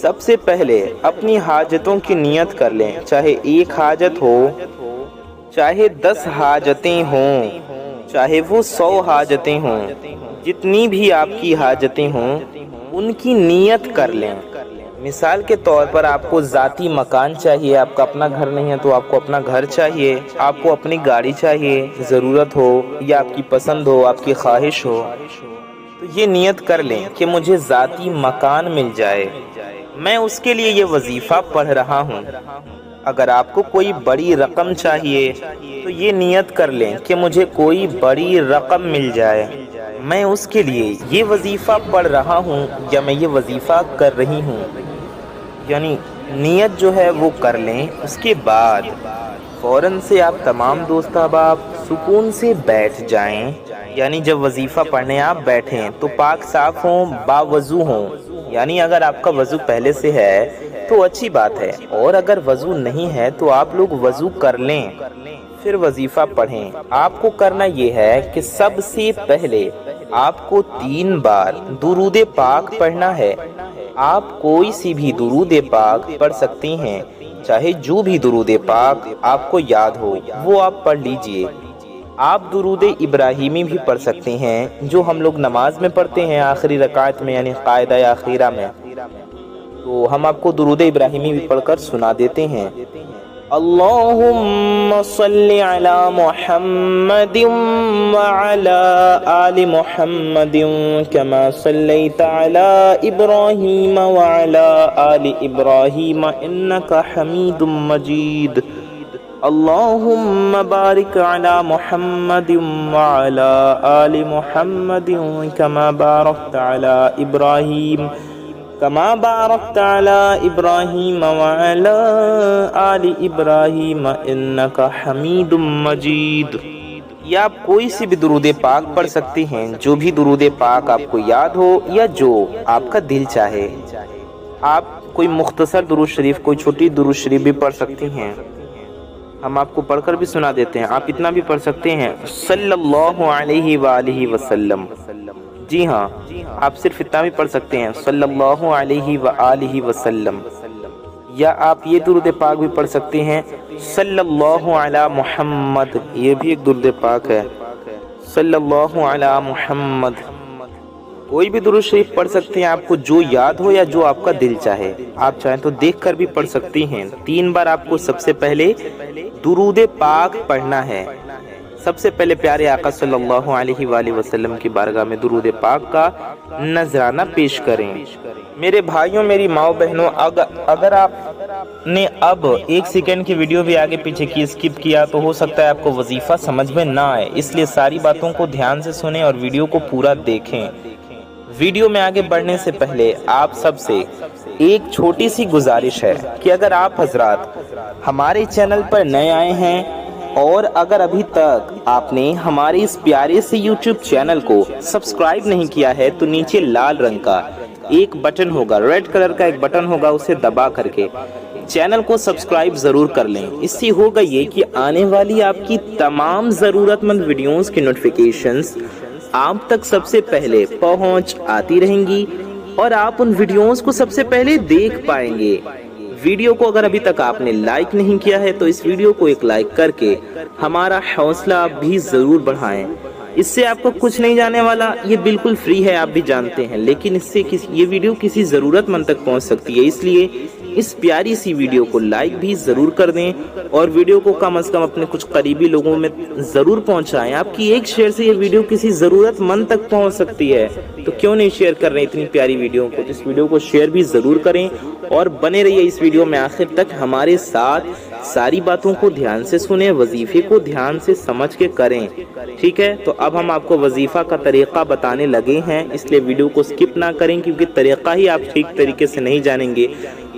سب سے پہلے اپنی حاجتوں کی نیت کر لیں، چاہے ایک حاجت ہو، چاہے 10 حاجتیں ہوں، چاہے وہ 100 حاجتیں ہوں، جتنی بھی آپ کی حاجتیں ہوں ان کی نیت کر لیں۔ مثال کے طور پر آپ کو ذاتی مکان چاہیے، آپ کا اپنا گھر نہیں ہے تو آپ کو اپنا گھر چاہیے، آپ کو اپنی گاڑی چاہیے، ضرورت ہو یا آپ کی پسند ہو، آپ کی خواہش ہو، تو یہ نیت کر لیں کہ مجھے ذاتی مکان مل جائے، میں اس کے لیے یہ وظیفہ پڑھ رہا ہوں۔ اگر آپ کو کوئی بڑی رقم چاہیے تو یہ نیت کر لیں کہ مجھے کوئی بڑی رقم مل جائے، میں اس کے لیے یہ وظیفہ پڑھ رہا ہوں یا میں یہ وظیفہ کر رہی ہوں۔ یعنی نیت جو ہے وہ کر لیں، اس کے بعد فوراً سے آپ تمام دوست احباب سکون سے بیٹھ جائیں۔ یعنی جب وظیفہ پڑھنے آپ بیٹھیں تو پاک صاف ہوں، باوضو ہوں۔ یعنی اگر آپ کا وضو پہلے سے ہے تو اچھی بات ہے، اور اگر وضو نہیں ہے تو آپ لوگ وضو کر لیں، پھر وظیفہ پڑھیں۔ آپ کو کرنا یہ ہے کہ سب سے پہلے آپ کو 3 بار درود پاک پڑھنا ہے۔ آپ کوئی سی بھی درود پاک پڑھ سکتے ہیں، چاہے جو بھی درود پاک آپ کو یاد ہو وہ آپ پڑھ لیجئے۔ آپ درود ابراہیمی بھی پڑھ سکتے ہیں جو ہم لوگ نماز میں پڑھتے ہیں آخری رکعت میں، یعنی قاعدہ اخیرہ میں، تو ہم آپ کو درود ابراہیمی بھی پڑھ کر سنا دیتے ہیں۔ اللہم صلی علی محمد وعلی آل محمد کما صلیت علی ابراہیم وعلی آل ابراہیم انکا حمید مجید۔ اللہم بارک علی محمد وعلی آل محمد کما بارکت علی ابراہیم كما باركت على إبراهيم وعلى آل إبراهيم إنك حميد مجيد۔ یا آپ کوئی سی بھی درود پاک پڑھ سکتے ہیں، جو بھی درود پاک آپ کو یاد ہو یا جو آپ کا دل چاہے۔ آپ کوئی مختصر درود شریف، کوئی چھوٹی درود شریف بھی پڑھ سکتے ہیں، ہم آپ کو پڑھ کر بھی سنا دیتے ہیں۔ آپ اتنا بھی پڑھ سکتے ہیں صلی اللہ علیہ وآلہ وسلم، جی ہاں آپ صرف اتنا بھی پڑھ سکتے ہیں صلی اللہ علیہ وآلہ وسلم۔ یا آپ یہ درود پاک بھی پڑھ سکتے ہیں صلی اللہ علی محمد، یہ بھی ایک درود پاک ہے، صلی اللہ علی محمد۔ کوئی بھی درود شریف پڑھ سکتے ہیں، آپ کو جو یاد ہو یا جو آپ کا دل چاہے۔ آپ چاہیں تو دیکھ کر بھی پڑھ سکتے ہیں۔ 3 بار آپ کو سب سے پہلے درود پاک پڑھنا ہے۔ سب سے پہلے پیارے آقا صلی اللہ علیہ وآلہ وسلم کی بارگاہ میں درود پاک کا نذرانہ پیش کریں۔ میرے بھائیوں، میری ماؤں بہنوں، اگر آپ نے اب 1 سیکنڈ کی ویڈیو بھی آگے پیچھے کی اسکپ کیا تو ہو سکتا ہے آپ کو وظیفہ سمجھ میں نہ آئے، اس لیے ساری باتوں کو دھیان سے سنیں اور ویڈیو کو پورا دیکھیں۔ ویڈیو میں آگے بڑھنے سے پہلے آپ سب سے ایک چھوٹی سی گزارش ہے کہ اگر آپ حضرات ہمارے چینل پر نئے آئے ہیں اور اگر ابھی تک آپ نے ہمارے اس پیارے سے یوٹیوب چینل کو سبسکرائب نہیں کیا ہے تو نیچے لال رنگ کا ایک بٹن ہوگا، ریڈ کلر کا ایک بٹن ہوگا، اسے دبا کر کے چینل کو سبسکرائب ضرور کر لیں۔ اس سے ہوگا یہ کہ آنے والی آپ کی تمام ضرورت مند ویڈیوز کی نوٹیفیکیشنز آپ تک سب سے پہلے پہنچ آتی رہیں گی اور آپ ان ویڈیوز کو سب سے پہلے دیکھ پائیں گے۔ ویڈیو کو اگر ابھی تک آپ نے لائک نہیں کیا ہے تو اس ویڈیو کو ایک لائک کر کے ہمارا حوصلہ آپ بھی ضرور بڑھائیں۔ اس سے آپ کو کچھ نہیں جانے والا، یہ بالکل فری ہے، آپ بھی جانتے ہیں، لیکن اس سے یہ ویڈیو کسی ضرورت مند تک پہنچ سکتی ہے، اس لیے اس پیاری سی ویڈیو کو لائک بھی ضرور کر دیں اور ویڈیو کو کم از کم اپنے کچھ قریبی لوگوں میں ضرور پہنچائیں۔ آپ کی ایک شیئر سے یہ ویڈیو کسی ضرورت مند تک پہنچ سکتی ہے، تو کیوں نہیں شیئر کر رہے اتنی پیاری ویڈیو کو؟ اس ویڈیو کو شیئر بھی ضرور کریں اور بنے رہیے اس ویڈیو میں آخر تک ہمارے ساتھ، ساری باتوں کو دھیان سے سنیں، وظیفے کو دھیان سے سمجھ کے کریں، ٹھیک ہے؟ تو اب ہم آپ کو وظیفہ کا طریقہ بتانے لگے ہیں، اس لیے ویڈیو کو سکپ نہ کریں، کیونکہ طریقہ ہی آپ ٹھیک طریقے سے نہیں جانیں گے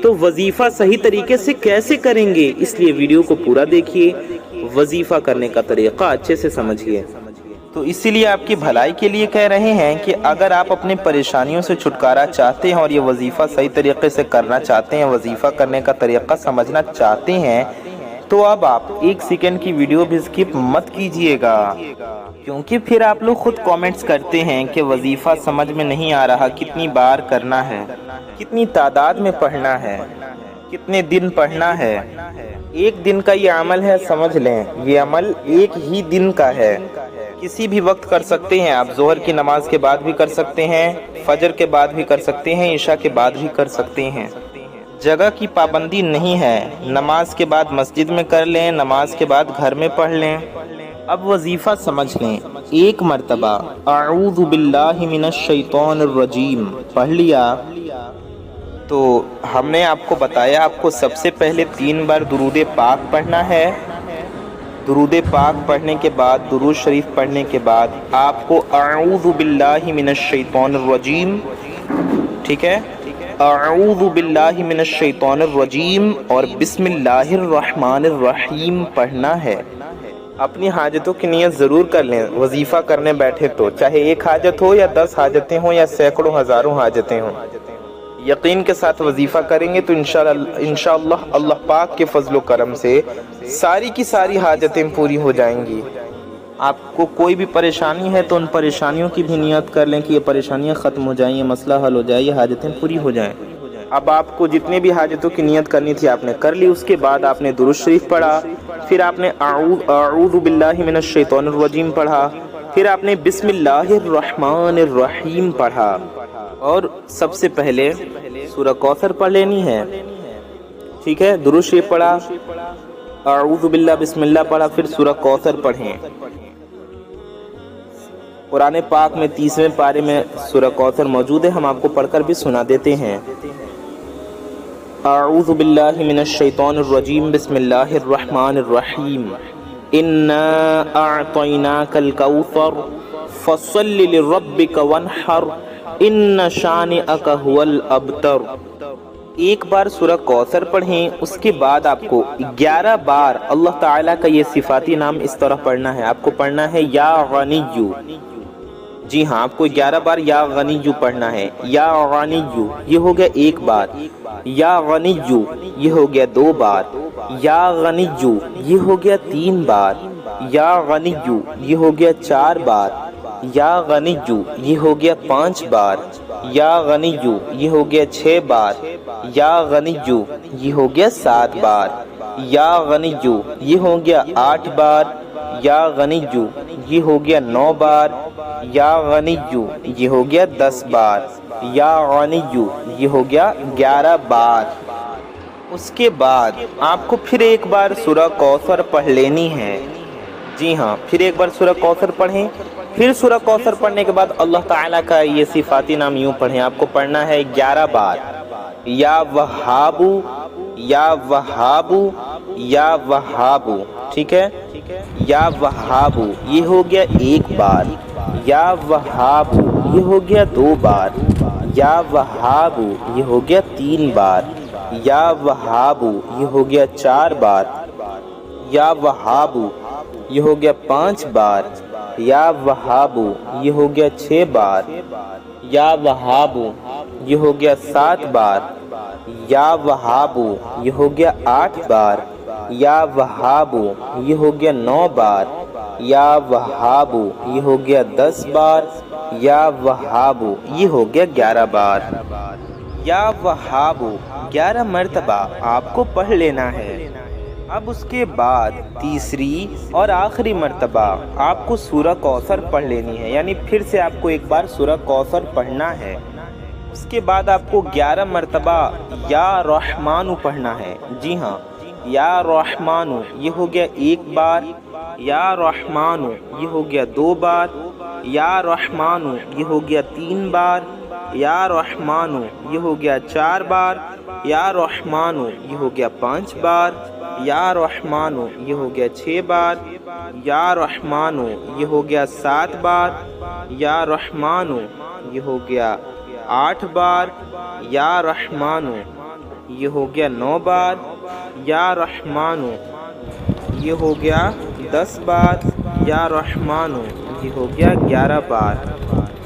تو وظیفہ صحیح طریقے سے کیسے کریں گے؟ اس لیے ویڈیو کو پورا دیکھیے، وظیفہ کرنے کا طریقہ اچھے سے سمجھیے۔ تو اسی لیے آپ کی بھلائی کے لیے کہہ رہے ہیں کہ اگر آپ اپنی پریشانیوں سے چھٹکارا چاہتے ہیں اور یہ وظیفہ صحیح طریقے سے کرنا چاہتے ہیں، وظیفہ کرنے کا طریقہ سمجھنا چاہتے ہیں، تو اب آپ 1 سیکنڈ کی ویڈیو بھی اسکپ مت کیجئے گا، کیونکہ پھر آپ لوگ خود کامنٹس کرتے ہیں کہ وظیفہ سمجھ میں نہیں آ رہا، کتنی بار کرنا ہے، کتنی تعداد میں پڑھنا ہے، کتنے دن پڑھنا ہے۔ 1 دن کا یہ عمل ہے، سمجھ لیں یہ عمل 1 ہی دن کا ہے، کسی بھی وقت کر سکتے ہیں آپ، ظہر کی نماز کے بعد بھی کر سکتے ہیں، فجر کے بعد بھی کر سکتے ہیں، عشاء کے بعد بھی کر سکتے ہیں، جگہ کی پابندی نہیں ہے، نماز کے بعد مسجد میں کر لیں، نماز کے بعد گھر میں پڑھ لیں۔ اب وظیفہ سمجھ لیں، 1 مرتبہ اعوذ باللہ من الشیطان الرجیم پڑھ لیا تو ہم نے آپ کو بتایا آپ کو سب سے پہلے 3 بار درود پاک پڑھنا ہے۔ درود پاک پڑھنے کے بعد، درود شریف پڑھنے کے بعد آپ کو اعوذ باللہ من الشیطان الرجیم، ٹھیک ہے، اعوذ باللہ من الشیطان الرجیم اور بسم اللہ الرحمن الرحیم پڑھنا ہے۔ اپنی حاجتوں کی نیت ضرور کر لیں، وظیفہ کرنے بیٹھے تو چاہے 1 حاجت ہو یا 10 حاجتیں ہوں یا سینکڑوں ہزاروں حاجتیں ہوں، یقین کے ساتھ وظیفہ کریں گے تو انشاءاللہ اللہ پاک کے فضل و کرم سے ساری کی ساری حاجتیں پوری ہو جائیں گی۔ آپ کو کوئی بھی پریشانی ہے تو ان پریشانیوں کی بھی نیت کر لیں کہ یہ پریشانیاں ختم ہو جائیں، یہ مسئلہ حل ہو جائے، یہ حاجتیں پوری ہو جائیں۔ اب آپ کو جتنے بھی حاجتوں کی نیت کرنی تھی آپ نے کر لی، اس کے بعد آپ نے درود شریف پڑھا، پھر آپ نے اعوذ باللہ من الشیطان الرجیم پڑھا، پھر آپ نے بسم اللہ الرحمن الرحیم پڑھا، اور سب سے پہلے سورہ کوثر پڑھ لینی ہے، ٹھیک ہے، درود شریف پڑھا، اعوذ باللہ بسم اللہ پڑھا، پھر سورہ کوثر پڑھیں۔ قرآن پاک میں 30ویں پارے میں سورہ کوثر موجود ہے، ہم آپ کو پڑھ کر بھی سنا دیتے ہیں۔ اعوذ باللہ من الشیطان الرجیم بسم اللہ الرحمن الرحیم انا اعطیناک الکوثر فصل لربک وانحر ان شانئک هو الابتر۔ 1 بار سورہ کوثر پڑھیں، اس کے بعد آپ کو 11 بار اللہ تعالیٰ کا یہ صفاتی نام اس طرح پڑھنا ہے، آپ کو پڑھنا ہے یا غنیو، جی ہاں آپ کو 11 بار یا غنیو پڑھنا ہے، یا غنیو یہ ہو گیا 1 بار، یا غنیو یہ ہو گیا 2 بار، یا غنیو یہ ہو گیا 3 بار، یا غنیو یہ ہو گیا 4 بار، یا غنیو یہ ہو گیا 5 بار، یا غنیو یہ ہو گیا 6 بار، یا غنیو یہ ہو گیا 7 بار، یا غنیو یہ ہو گیا 8 بار، یا غنیو یہ ہو گیا 9 بار، یا غنیو یہ ہو گیا 10 بار، یا غنیو یہ ہو گیا 11 بار۔ اس کے بعد آپ کو پھر 1 بار سورہ کوثر پڑھ لینی ہے، جی ہاں پھر 1 بار سورہ کوثر پڑھیں، پھر سورہ کوثر پڑھنے کے بعد اللہ تعالیٰ کا یہ صفاتی نام یوں پڑھیں، آپ کو پڑھنا ہے 11 بار، یا وہابو یا وہابو یا وہابو، ٹھیک ہے، یا وہابو یہ ہو گیا 1 بار، یا وہابو یہ ہو گیا 2 بار، یا وہابو یہ ہو گیا 3 بار، یا وہابو یہ ہو گیا 4 بار، یا وہابو یہ ہو گیا 5 بار، یا وہابو یہ ہو گیا 6 بار، یا وہابو یہ ہو گیا 7 بار، یا وہابو یہ ہو گیا 8 بار، یا وہابو یہ ہو گیا 9 بار، یا وہابو یہ ہو گیا 10 بار، یا وہابو یہ ہو گیا 11 بار۔ یا وہابو 11 مرتبہ آپ کو پڑھ لینا ہے۔ اب اس کے بعد تیسری اور آخری مرتبہ آپ کو سورہ کوثر پڑھ لینی ہے، یعنی پھر سے آپ کو 1 بار سورہ کوثر پڑھنا ہے۔ اس کے بعد آپ کو 11 مرتبہ یا رحمانو پڑھنا ہے، جی ہاں یا رحمانو یہ ہو گیا 1 بار، یا رحمانو یہ ہو گیا 2 بار، یا رحمانو یہ ہو گیا 3 بار، یا رحمانو یہ ہو گیا 4 بار، یا رحمانو یہ ہو گیا 5 بار، یا رحمانو یہ ہو گیا 6 بار، یا رحمانو یہ ہو گیا 7 بار، یا رحمانو یہ ہو گیا 8 بار، یا رحمانو یہ ہو گیا 9 بار، یا رحمانو یہ ہو گیا 10 بار، یا رحمانو یہ ہو گیا 11 بار،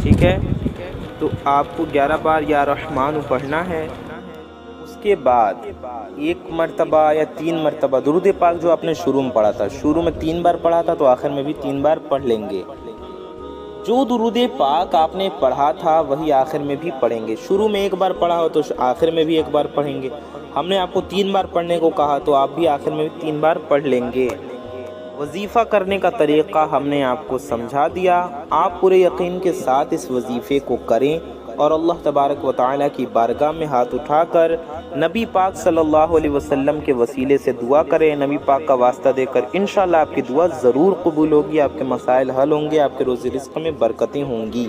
ٹھیک ہے، تو آپ کو 11 بار یا رحمانو پڑھنا ہے۔ اس کے بعد 1 مرتبہ یا 3 مرتبہ درود پاک جو آپ نے شروع میں پڑھا تھا، شروع میں 3 بار پڑھا تھا تو آخر میں بھی 3 بار پڑھ لیں گے۔ جو درود پاک آپ نے پڑھا تھا وہی آخر میں بھی پڑھیں گے۔ شروع میں 1 بار پڑھا ہو تو آخر میں بھی 1 بار پڑھیں گے۔ ہم نے آپ کو 3 بار پڑھنے کو کہا تو آپ بھی آخر میں بھی 3 بار پڑھ لیں گے۔ وظیفہ کرنے کا طریقہ ہم نے آپ کو سمجھا دیا۔ آپ پورے یقین کے ساتھ اس وظیفے کو کریں اور اللہ تبارک و تعالیٰ کی بارگاہ میں ہاتھ اٹھا کر نبی پاک صلی اللہ علیہ وسلم کے وسیلے سے دعا کریں، نبی پاک کا واسطہ دے کر انشاءاللہ آپ کی دعا ضرور قبول ہوگی، آپ کے مسائل حل ہوں گے، آپ کے روزی رزق میں برکتیں ہوں گی۔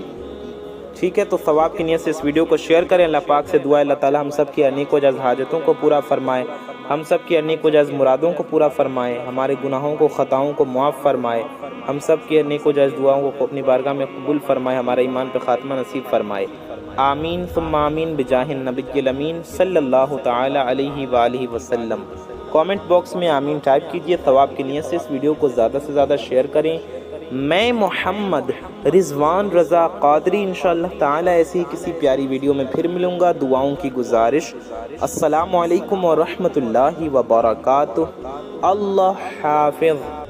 ٹھیک ہے، تو ثواب کی نیت سے اس ویڈیو کو شیئر کریں۔ اللہ پاک سے دعا ہے اللہ تعالیٰ ہم سب کی انیک و جائز حاجتوں کو پورا فرمائے، ہم سب کی انیک و جائز مرادوں کو پورا فرمائے، ہمارے گناہوں کو خطاؤں کو معاف فرمائے، ہم سب کی انیک و جائز دعاؤں کو اپنی بارگاہ میں قبول فرمائے، ہمارے ایمان پہ خاتمہ نصیب فرمائے۔ آمین ثم آمین بجاہ النبی الامین صلی اللہ تعالی علیہ وآلہ وسلم۔ کامنٹ باکس میں آمین ٹائپ کیجئے۔ ثواب کی نیت سے اس ویڈیو کو زیادہ سے زیادہ شیئر کریں۔ میں محمد رضوان رضا قادری انشاءاللہ تعالی ایسی کسی پیاری ویڈیو میں پھر ملوں گا۔ دعاؤں کی گزارش۔ السلام علیکم ورحمۃ اللہ وبرکاتہ۔ اللہ حافظ۔